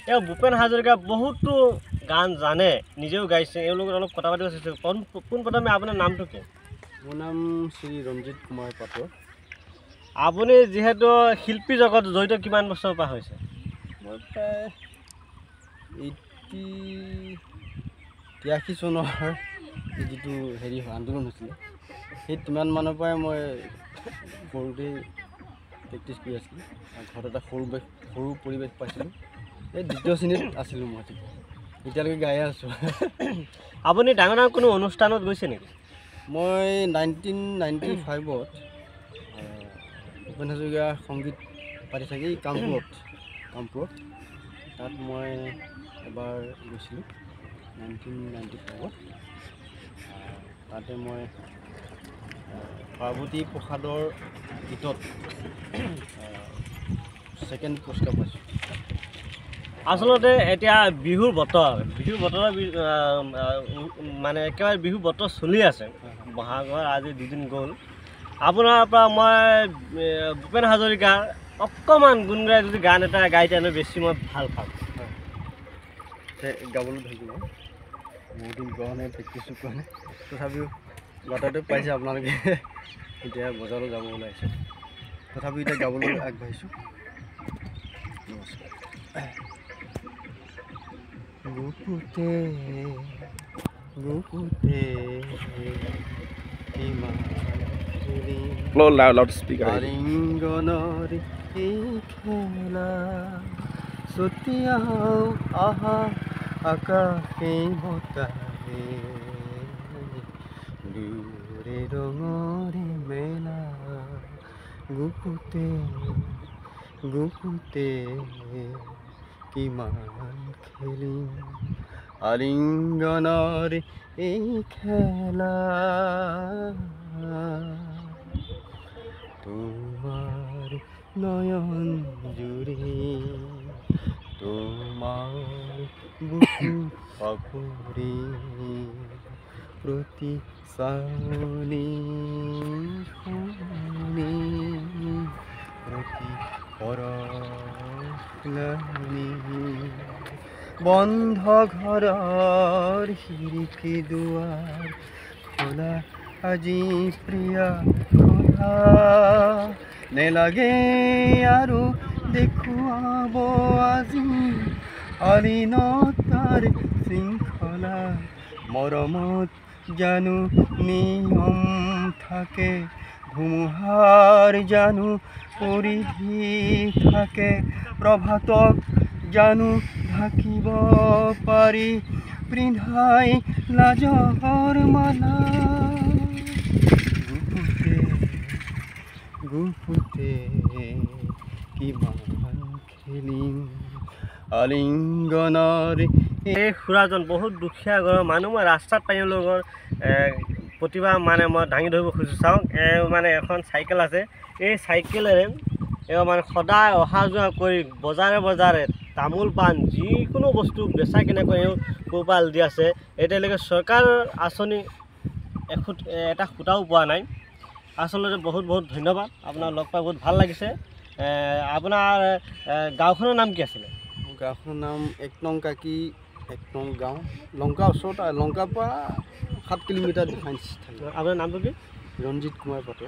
ভূপেন হাজৰিকা বহুতো গান জানে, নিজেও গাইছে, এওঁলোকৰ অলপ কথা পাতিব চেষ্টা পোনপ্ৰথমে আপোনাৰ নামটো কি? মোৰ নাম শ্ৰী ৰঞ্জিত কুমাৰ পাত্ৰ। আপুনি যিহেতু শিল্পী জগত জড়িত কিমান বছৰৰ পৰা হৈছে? মই প্ৰায় 83 চনৰ যিটো আন্দোলন হৈছিলে সেই কিমান মানৰ পৰাই মই সৰুতেই প্ৰেক্টিছ কৰি আছিলোঁ। ঘৰত এটা সৰু পৰিৱেশ পাইছিলোঁ। এই দ্বিতীয় শ্ৰেণীত আছিলোঁ মই, এতিয়ালৈকে গায়ে আছোঁ। আপুনি ডাঙৰ কোনো অনুষ্ঠানত গৈছে নেকি? মই 1995ত ভূপেন হাজৰিকাৰ সংগীত পাতি থাকে কামপুৰত তাত মই এবাৰ গৈছিলোঁ 1995ত। তাতে মই পাৰ্বতী প্ৰসাদৰ গীতত ছেকেণ্ড পুৰস্কাৰ পাইছোঁ। আচলতে এতিয়া বিহুৰ বতৰত মানে একেবাৰে বিহু বতৰ চলি আছে। বহাগৰ আজি 2 দিন গ'ল। আপোনাৰ পৰা মই ভূপেন হাজৰিকাৰ অকণমান গুণগুণাই যদি গান এটা গাই তেনে বেছি মই ভাল পাম। গাবলৈ ধৰিছোঁ মই বহুত দিন গোৱা নাই, প্ৰেক্টিছো কৰা নাই, তথাপিও বাটতে পাইছে আপোনালোকে। এতিয়া বজাৰলৈ যাব ওলাইছোঁ, তথাপিও এতিয়া গাবলৈ আগবাঢ়িছোঁ। নমস্কাৰ। লাউড স্পিকাৰ আলিংগনৰ এই খেলা ছটিয়াও আহা আকাশে বতাহে দুৰে ৰঙৰে মেলা গুপুতে কিমান খেলিম আলিংগনৰ এই খেলা তোমাৰ নয়ন জুৰি তোমাৰ বুকু আঁকৰি প্ৰতি চাৱনি শুনি প্ৰতি পৰশলানি বন্ধ ঘৰৰ খিৰিকী দুৱাৰ খোলা আজি প্ৰিয়া খোলা নেলাগে আৰু দেখুৱাব আজি আলিনতাৰ শৃংখলা মৰমত জানো নিয়ম থাকে ধুমুহাৰ জানো পৰিধি থাকে প্ৰভাতক জানো ঢাকিব পাৰি পিন্ধাই লাজৰ মালা গুপুতে কিমান খেলিম আলিংগনৰ। এই খুৰাজন বহুত দুখীয়া ঘৰৰ মানুহ। মই ৰাস্তাত পাই লগৰ প্ৰতিভা মানে মই দাঙি ধৰিব খুজিছোঁ। চাওক মানে এখন চাইকেল আছে, এই চাইকেলেৰে মানে সদায় অহা যোৱা কৰি বজাৰে তামোল পাণ যিকোনো বস্তু বেচা কিনা কৰি পোহপাল দি আছে। এতিয়ালৈকে চৰকাৰৰ আঁচনি এটা সূতাও পোৱা নাই। আচলতে বহুত ধন্যবাদ, আপোনাক লগ পাই বহুত ভাল লাগিছে। আপোনাৰ গাঁওখনৰ নাম কি আছিলে? মোৰ গাঁওখনৰ নাম 1 নং কাকি 1 নং গাঁও, লংকা ওচৰত, লংকাৰ পৰা 7 কিলোমিটাৰ ডিফাৰেঞ্চ থাকে। আপোনাৰ নামটো কি? ৰঞ্জিত কুমাৰ পাত্ৰ।